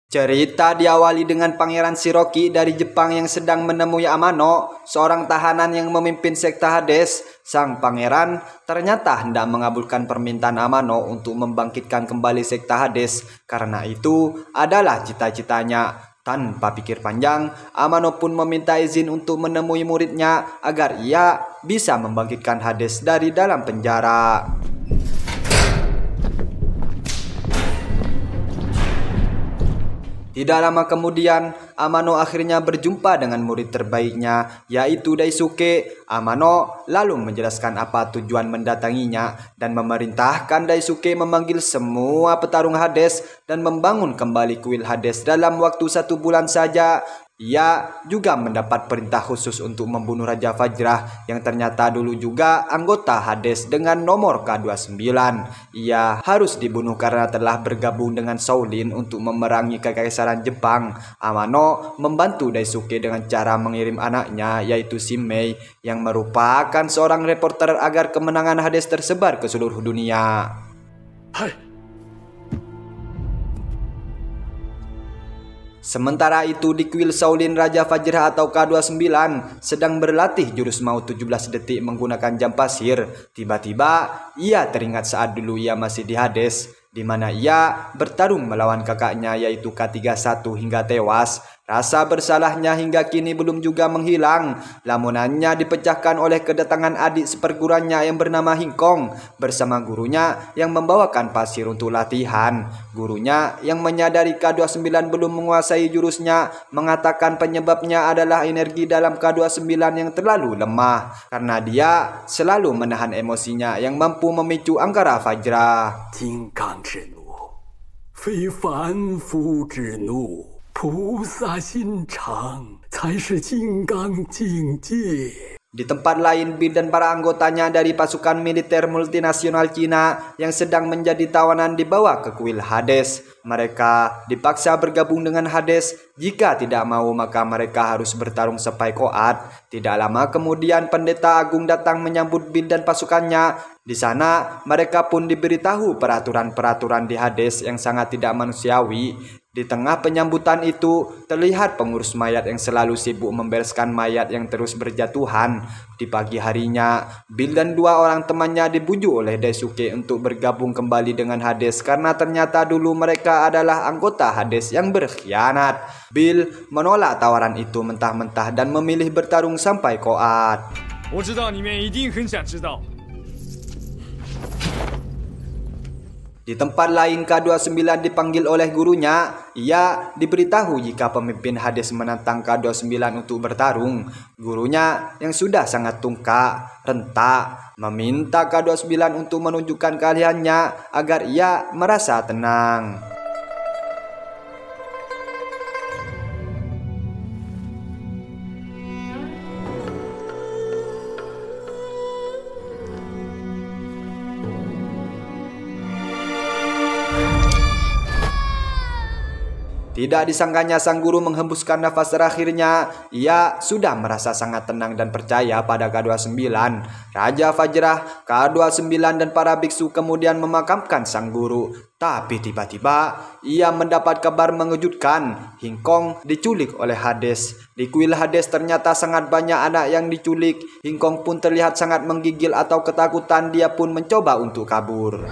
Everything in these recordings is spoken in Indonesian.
Cerita diawali dengan Pangeran Shiroki dari Jepang yang sedang menemui Amano, seorang tahanan yang memimpin sekte Hades. Sang pangeran ternyata hendak mengabulkan permintaan Amano untuk membangkitkan kembali sekte Hades. Karena itu adalah cita-citanya. Tanpa pikir panjang, Amano pun meminta izin untuk menemui muridnya agar ia bisa membangkitkan Hades dari dalam penjara. Tidak lama kemudian, Amano akhirnya berjumpa dengan murid terbaiknya, yaitu Daisuke. Amano lalu menjelaskan apa tujuan mendatanginya dan memerintahkan Daisuke memanggil semua petarung Hades dan membangun kembali kuil Hades dalam waktu 1 bulan saja. Ia juga mendapat perintah khusus untuk membunuh Raja Vajrah yang ternyata dulu juga anggota Hades dengan nomor K29. Ia harus dibunuh karena telah bergabung dengan Shaolin untuk memerangi Kekaisaran Jepang. Amano membantu Daisuke dengan cara mengirim anaknya yaitu Shimmei yang merupakan seorang reporter agar kemenangan Hades tersebar ke seluruh dunia. Sementara itu di kuil Shaolin, Raja Vajrah atau K29 sedang berlatih jurus maut 17 detik menggunakan jam pasir. Tiba-tiba ia teringat saat dulu ia masih di Hades, di mana ia bertarung melawan kakaknya yaitu K31 hingga tewas. Rasa bersalahnya hingga kini belum juga menghilang. Lamunannya dipecahkan oleh kedatangan adik seperguruannya yang bernama Hingkong bersama gurunya yang membawakan pasir untuk latihan. Gurunya yang menyadari K29 belum menguasai jurusnya mengatakan penyebabnya adalah energi dalam K29 yang terlalu lemah karena dia selalu menahan emosinya yang mampu memicu Angkara Vajra. 菩萨心肠才是金刚境界. Di tempat lain, Bill dan para anggotanya dari pasukan militer multinasional Cina yang sedang menjadi tawanan dibawa ke kuil Hades. Mereka dipaksa bergabung dengan Hades. Jika tidak mau, maka mereka harus bertarung sampai koat. Tidak lama kemudian, pendeta agung datang menyambut Bill dan pasukannya. Di sana, mereka pun diberitahu peraturan-peraturan di Hades yang sangat tidak manusiawi. Di tengah penyambutan itu, terlihat pengurus mayat yang selalu sibuk membereskan mayat yang terus berjatuhan. Di pagi harinya, Bill dan 2 orang temannya dibujuk oleh Daisuke untuk bergabung kembali dengan Hades karena ternyata dulu mereka adalah anggota Hades yang berkhianat. Bill menolak tawaran itu mentah-mentah dan memilih bertarung sampai koat. Di tempat lain, K29 dipanggil oleh gurunya. Ia diberitahu jika pemimpin Hades menantang K29 untuk bertarung. Gurunya yang sudah sangat tungkak, rentak, meminta K29 untuk menunjukkan keahliannya agar ia merasa tenang. Tidak disangkanya sang guru menghembuskan nafas terakhirnya. Ia sudah merasa sangat tenang dan percaya pada K29. Raja Vajrah, K29 dan para biksu kemudian memakamkan sang guru. Tapi tiba-tiba ia mendapat kabar mengejutkan. Hingkong diculik oleh Hades. Di kuil Hades ternyata sangat banyak anak yang diculik. Hingkong pun terlihat sangat menggigil atau ketakutan. Dia pun mencoba untuk kabur.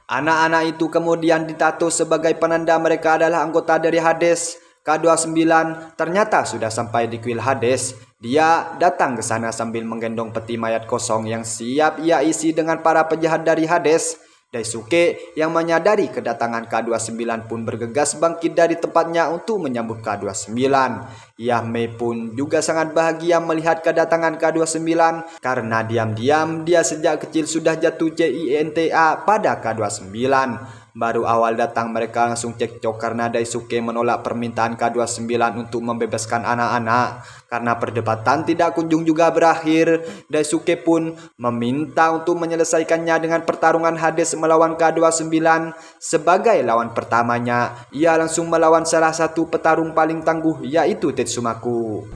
Anak-anak itu kemudian ditato sebagai penanda mereka adalah anggota dari Hades. K29 ternyata sudah sampai di kuil Hades. Dia datang ke sana sambil menggendong peti mayat kosong yang siap ia isi dengan para penjahat dari Hades. Daisuke yang menyadari kedatangan K29 pun bergegas bangkit dari tempatnya untuk menyambut K29. Yahmei pun juga sangat bahagia melihat kedatangan K29 karena diam-diam dia sejak kecil sudah jatuh cinta pada K29. Baru awal datang mereka langsung cekcok karena Daisuke menolak permintaan K29 untuk membebaskan anak-anak. Karena perdebatan tidak kunjung juga berakhir, Daisuke pun meminta untuk menyelesaikannya dengan pertarungan Hades melawan K29. Sebagai lawan pertamanya, ia langsung melawan salah satu petarung paling tangguh yaitu Tetsumaku.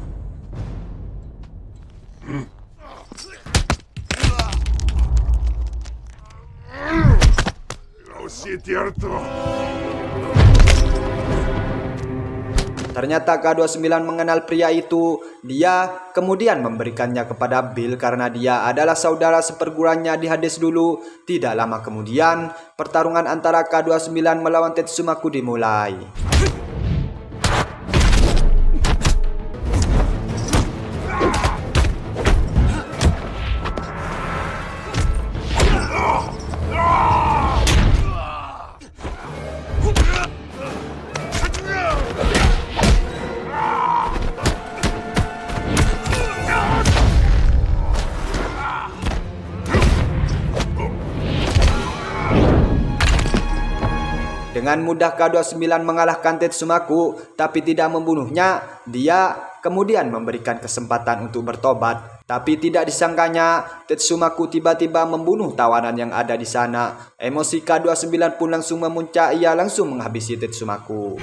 Ternyata K29 mengenal pria itu. Dia kemudian memberikannya kepada Bill karena dia adalah saudara seperguruannya di Hades dulu. Tidak lama kemudian, pertarungan antara K29 melawan Tetsumaku dimulai. Dengan mudah K29 mengalahkan Tetsumaku, tapi tidak membunuhnya. Dia kemudian memberikan kesempatan untuk bertobat. Tapi tidak disangkanya, Tetsumaku tiba-tiba membunuh tawanan yang ada di sana. Emosi K29 pun langsung memuncak, ia langsung menghabisi Tetsumaku.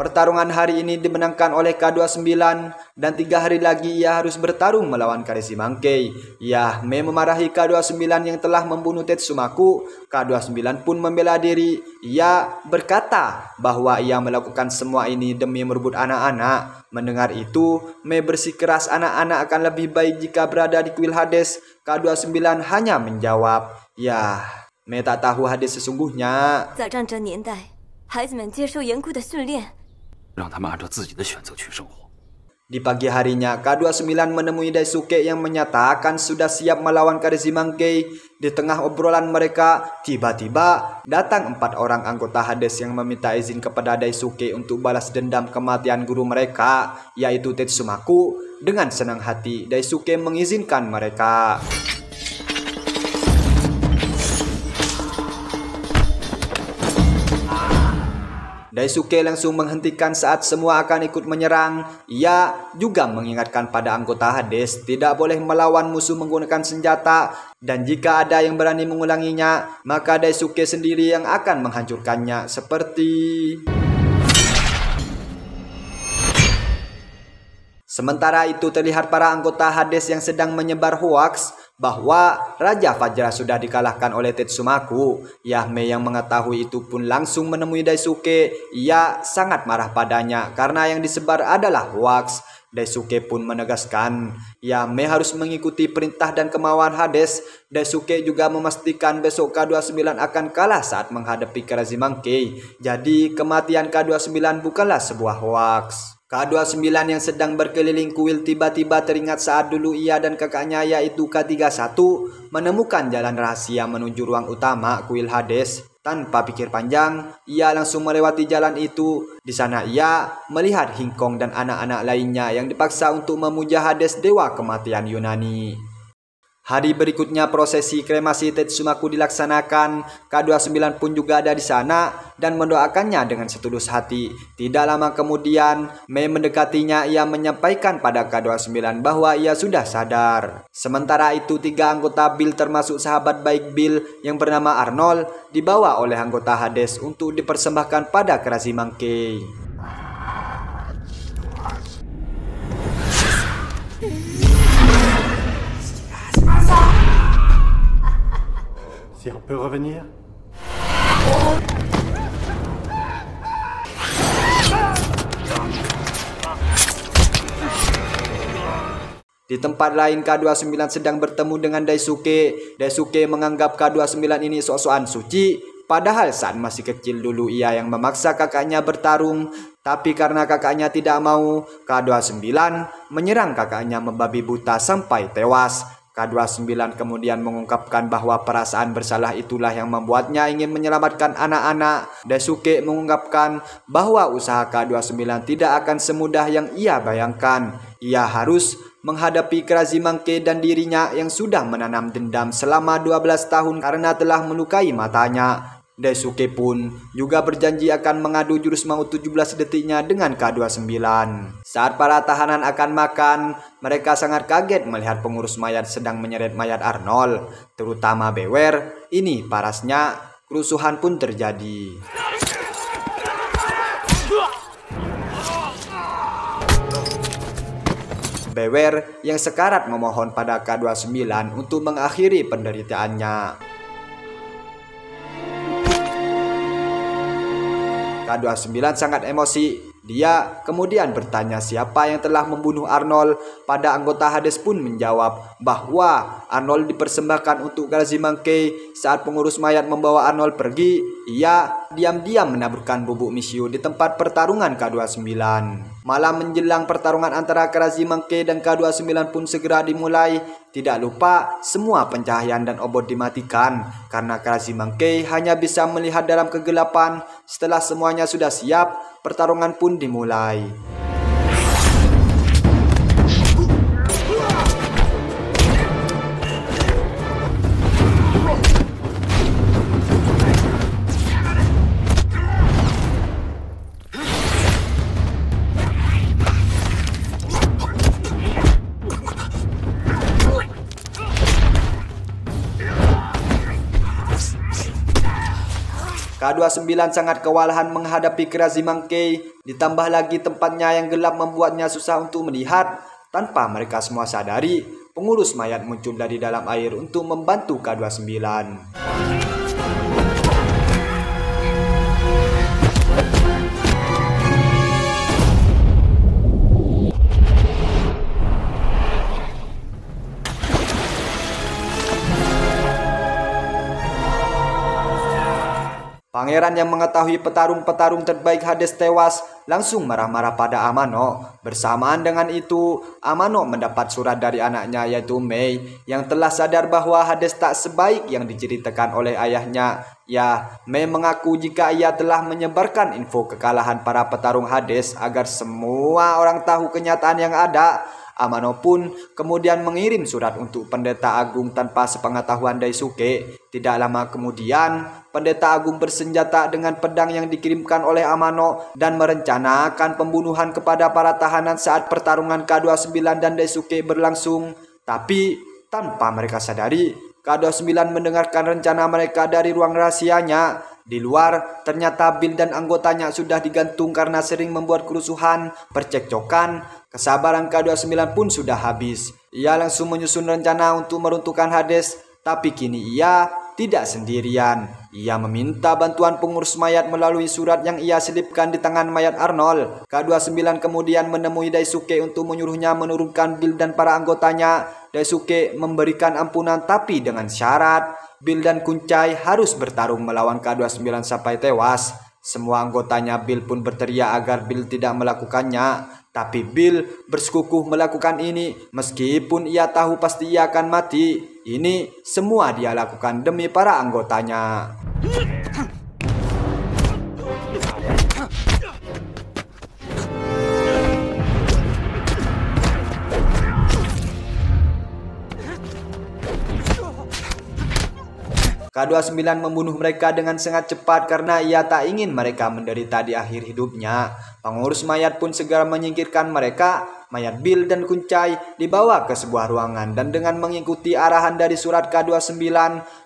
Pertarungan hari ini dimenangkan oleh K29 dan 3 hari lagi ia harus bertarung melawan Karishi Monkey. Yahme memarahi K29 yang telah membunuh Tetsumaku. K29 pun membela diri. Ia berkata bahwa ia melakukan semua ini demi merebut anak-anak. Mendengar itu, Me bersikeras anak-anak akan lebih baik jika berada di kuil Hades. K29 hanya menjawab, "Ya, Me tak tahu Hades sesungguhnya." 在战争年代，孩子们接受严酷的训练。 让他们按照自己的选择去生活。 Di pagi harinya, K29 menemui Daisuke yang menyatakan sudah siap melawan Karishi Monkey. Di tengah obrolan mereka, tiba-tiba datang 4 orang anggota Hades yang meminta izin kepada Daisuke untuk balas dendam kematian guru mereka, yaitu Tetsumaku. Dengan senang hati, Daisuke mengizinkan mereka. Daisuke langsung menghentikan saat semua akan ikut menyerang. Ia juga mengingatkan pada anggota Hades tidak boleh melawan musuh menggunakan senjata, dan jika ada yang berani mengulanginya, maka Daisuke sendiri yang akan menghancurkannya. Seperti sementara itu terlihat para anggota Hades yang sedang menyebar hoaks bahwa Raja Fajra sudah dikalahkan oleh Tetsumaku. Yahme yang mengetahui itu pun langsung menemui Daisuke. Ia sangat marah padanya karena yang disebar adalah hoaks. Daisuke pun menegaskan Yahme harus mengikuti perintah dan kemauan Hades. Daisuke juga memastikan besok K29 akan kalah saat menghadapi Karishi Monkey. Jadi kematian K29 bukanlah sebuah hoaks. K29 yang sedang berkeliling kuil tiba-tiba teringat saat dulu ia dan kakaknya yaitu K31 menemukan jalan rahasia menuju ruang utama kuil Hades. Tanpa pikir panjang, ia langsung melewati jalan itu. Di sana ia melihat Hingkong dan anak-anak lainnya yang dipaksa untuk memuja Hades, dewa kematian Yunani. Hari berikutnya prosesi kremasi Tetsumaku dilaksanakan. K29 pun juga ada di sana dan mendoakannya dengan setulus hati. Tidak lama kemudian, Me mendekatinya. Ia menyampaikan pada K29 bahwa ia sudah sadar. Sementara itu 3 anggota Bill termasuk sahabat baik Bill yang bernama Arnold dibawa oleh anggota Hades untuk dipersembahkan pada Karishi Monkey. Si on peut revenir? Di tempat lain K29 sedang bertemu dengan Daisuke. Daisuke menganggap K29 ini sok-sokan suci. Padahal saat masih kecil dulu ia yang memaksa kakaknya bertarung. Tapi karena kakaknya tidak mau, K29 menyerang kakaknya membabi buta sampai tewas. K29 kemudian mengungkapkan bahwa perasaan bersalah itulah yang membuatnya ingin menyelamatkan anak-anak. Daisuke mengungkapkan bahwa usaha K29 tidak akan semudah yang ia bayangkan. Ia harus menghadapi Karishi Monkey dan dirinya yang sudah menanam dendam selama 12 tahun karena telah melukai matanya. Daisuke pun juga berjanji akan mengadu jurus maut 17 detiknya dengan K29. Saat para tahanan akan makan, mereka sangat kaget melihat pengurus mayat sedang menyeret mayat Arnold, terutama Bewer. Ini parasnya, kerusuhan pun terjadi. Bewer yang sekarat memohon pada K29 untuk mengakhiri penderitaannya. K29 sangat emosi. Dia kemudian bertanya siapa yang telah membunuh Arnold. Pada anggota Hades pun menjawab bahwa Arnold dipersembahkan untuk Grazimangke. Saat pengurus mayat membawa Arnold pergi, ia diam-diam menaburkan bubuk misiu di tempat pertarungan K29. Malam menjelang pertarungan antara Grazimangke dan K29 pun segera dimulai. Tidak lupa semua pencahayaan dan obor dimatikan karena Grazimangke hanya bisa melihat dalam kegelapan. Setelah semuanya sudah siap, pertarungan pun dimulai. K29 sangat kewalahan menghadapi Grazimangke, ditambah lagi tempatnya yang gelap membuatnya susah untuk melihat. Tanpa mereka semua sadari, pengurus mayat muncul dari dalam air untuk membantu K29. Pangeran yang mengetahui petarung-petarung terbaik Hades tewas langsung marah-marah pada Amano. Bersamaan dengan itu, Amano mendapat surat dari anaknya yaitu Mei yang telah sadar bahwa Hades tak sebaik yang diceritakan oleh ayahnya. Ya, Mei mengaku jika ia telah menyebarkan info kekalahan para petarung Hades agar semua orang tahu kenyataan yang ada. Amano pun kemudian mengirim surat untuk Pendeta Agung tanpa sepengetahuan Daisuke. Tidak lama kemudian, Pendeta Agung bersenjata dengan pedang yang dikirimkan oleh Amano dan merencanakan pembunuhan kepada para tahanan saat pertarungan K29 dan Daisuke berlangsung. Tapi tanpa mereka sadari, K29 mendengarkan rencana mereka dari ruang rahasianya. Di luar, ternyata Bill dan anggotanya sudah digantung karena sering membuat kerusuhan, percekcokan. Kesabaran K29 pun sudah habis. Ia langsung menyusun rencana untuk meruntuhkan Hades, tapi kini ia tidak sendirian. Ia meminta bantuan pengurus mayat melalui surat yang ia selipkan di tangan mayat Arnold. K29 kemudian menemui Daisuke untuk menyuruhnya menurunkan Bill dan para anggotanya. Daisuke memberikan ampunan tapi dengan syarat Bill dan Kuncai harus bertarung melawan K29 sampai tewas. Semua anggotanya Bill pun berteriak agar Bill tidak melakukannya. Tapi Bill bersikukuh melakukan ini meskipun ia tahu pasti ia akan mati. Ini semua dia lakukan demi para anggotanya. K29 membunuh mereka dengan sangat cepat karena ia tak ingin mereka menderita di akhir hidupnya. Pengurus mayat pun segera menyingkirkan mereka. Mayat Bill dan Kuncai dibawa ke sebuah ruangan dan dengan mengikuti arahan dari surat K29,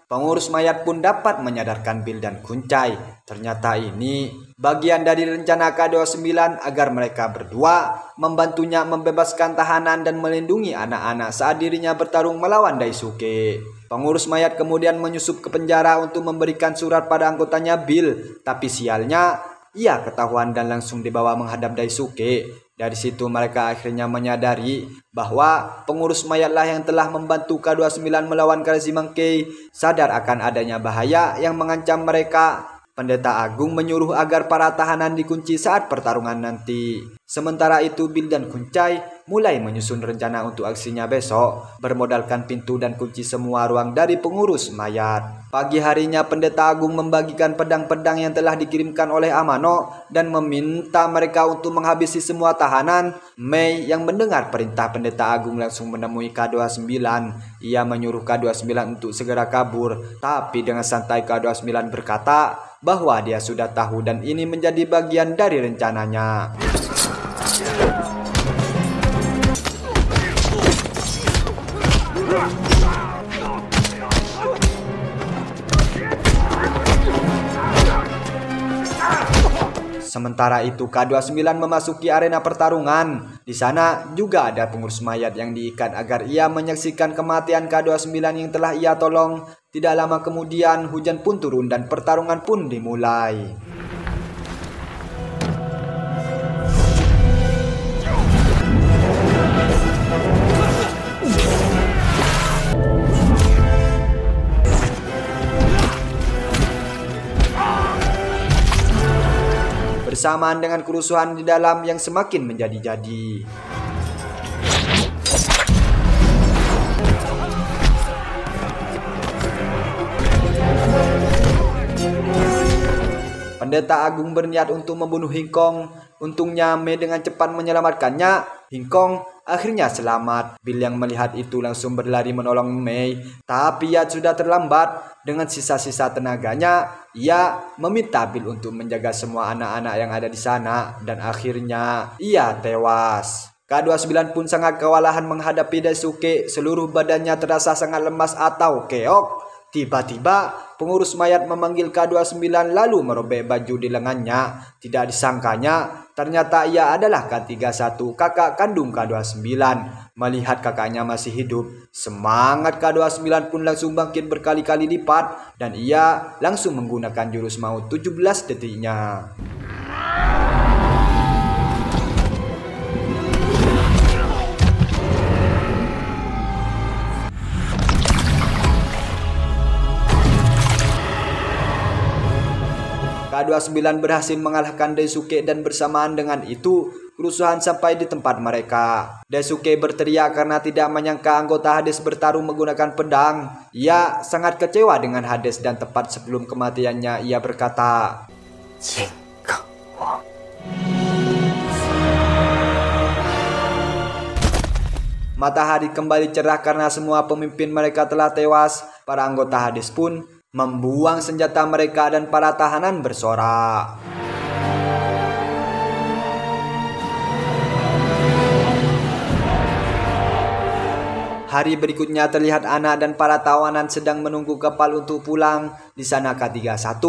pengurus mayat pun dapat menyadarkan Bill dan Kuncai. Ternyata ini bagian dari rencana K29 agar mereka berdua membantunya membebaskan tahanan dan melindungi anak-anak saat dirinya bertarung melawan Daisuke. Pengurus mayat kemudian menyusup ke penjara untuk memberikan surat pada anggotanya Bill. Tapi sialnya, ia ketahuan dan langsung dibawa menghadap Daisuke. Dari situ mereka akhirnya menyadari bahwa pengurus mayatlah yang telah membantu K29 melawan Grazimangke. Sadar akan adanya bahaya yang mengancam mereka, Pendeta Agung menyuruh agar para tahanan dikunci saat pertarungan nanti. Sementara itu Bill dan Kuncai mulai menyusun rencana untuk aksinya besok, bermodalkan pintu dan kunci semua ruang dari pengurus mayat. Pagi harinya Pendeta Agung membagikan pedang-pedang yang telah dikirimkan oleh Amano dan meminta mereka untuk menghabisi semua tahanan. Mei yang mendengar perintah Pendeta Agung langsung menemui K29. Ia menyuruh K29 untuk segera kabur, tapi dengan santai K29 berkata bahwa dia sudah tahu dan ini menjadi bagian dari rencananya. Sementara itu K29 memasuki arena pertarungan. Di sana juga ada pengurus mayat yang diikat agar ia menyaksikan kematian K29 yang telah ia tolong. Tidak lama kemudian hujan pun turun dan pertarungan pun dimulai. Bersamaan dengan kerusuhan di dalam yang semakin menjadi-jadi. Pendeta Agung berniat untuk membunuh Hingkong. Untungnya Mei dengan cepat menyelamatkannya. Hingkong akhirnya selamat. Bill yang melihat itu langsung berlari menolong Mei. Tapi ia sudah terlambat. Dengan sisa-sisa tenaganya, ia meminta Bill untuk menjaga semua anak-anak yang ada di sana. Dan akhirnya ia tewas. K29 pun sangat kewalahan menghadapi Daisuke. Seluruh badannya terasa sangat lemas atau keok. Tiba-tiba pengurus mayat memanggil K29 lalu merobek baju di lengannya. Tidak disangkanya ternyata ia adalah K31, kakak kandung K29. Melihat kakaknya masih hidup, semangat K29 pun langsung bangkit berkali-kali lipat dan ia langsung menggunakan jurus maut 17 detiknya. K29 berhasil mengalahkan Daisuke dan bersamaan dengan itu kerusuhan sampai di tempat mereka. Daisuke berteriak karena tidak menyangka anggota Hades bertarung menggunakan pedang. Ia sangat kecewa dengan Hades dan tepat sebelum kematiannya ia berkata, matahari kembali cerah karena semua pemimpin mereka telah tewas. Para anggota Hades pun membuang senjata mereka dan para tahanan bersorak. Hari berikutnya terlihat anak dan para tawanan sedang menunggu kapal untuk pulang. Di sana K31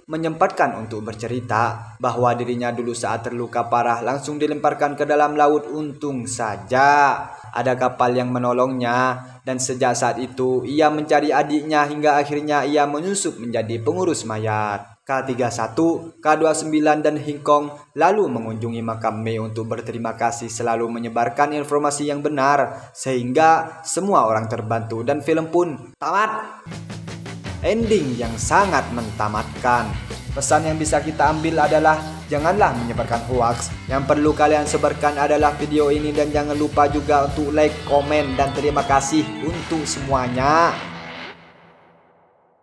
menyempatkan untuk bercerita bahwa dirinya dulu saat terluka parah langsung dilemparkan ke dalam laut. Untung saja ada kapal yang menolongnya dan sejak saat itu ia mencari adiknya hingga akhirnya ia menyusup menjadi pengurus mayat. K31, K29 dan Hingkong lalu mengunjungi makam Mei untuk berterima kasih selalu menyebarkan informasi yang benar sehingga semua orang terbantu dan film pun tamat. Ending yang sangat mentamatkan. Pesan yang bisa kita ambil adalah janganlah menyebarkan hoax. Yang perlu kalian sebarkan adalah video ini dan jangan lupa juga untuk like, komen dan terima kasih untuk semuanya.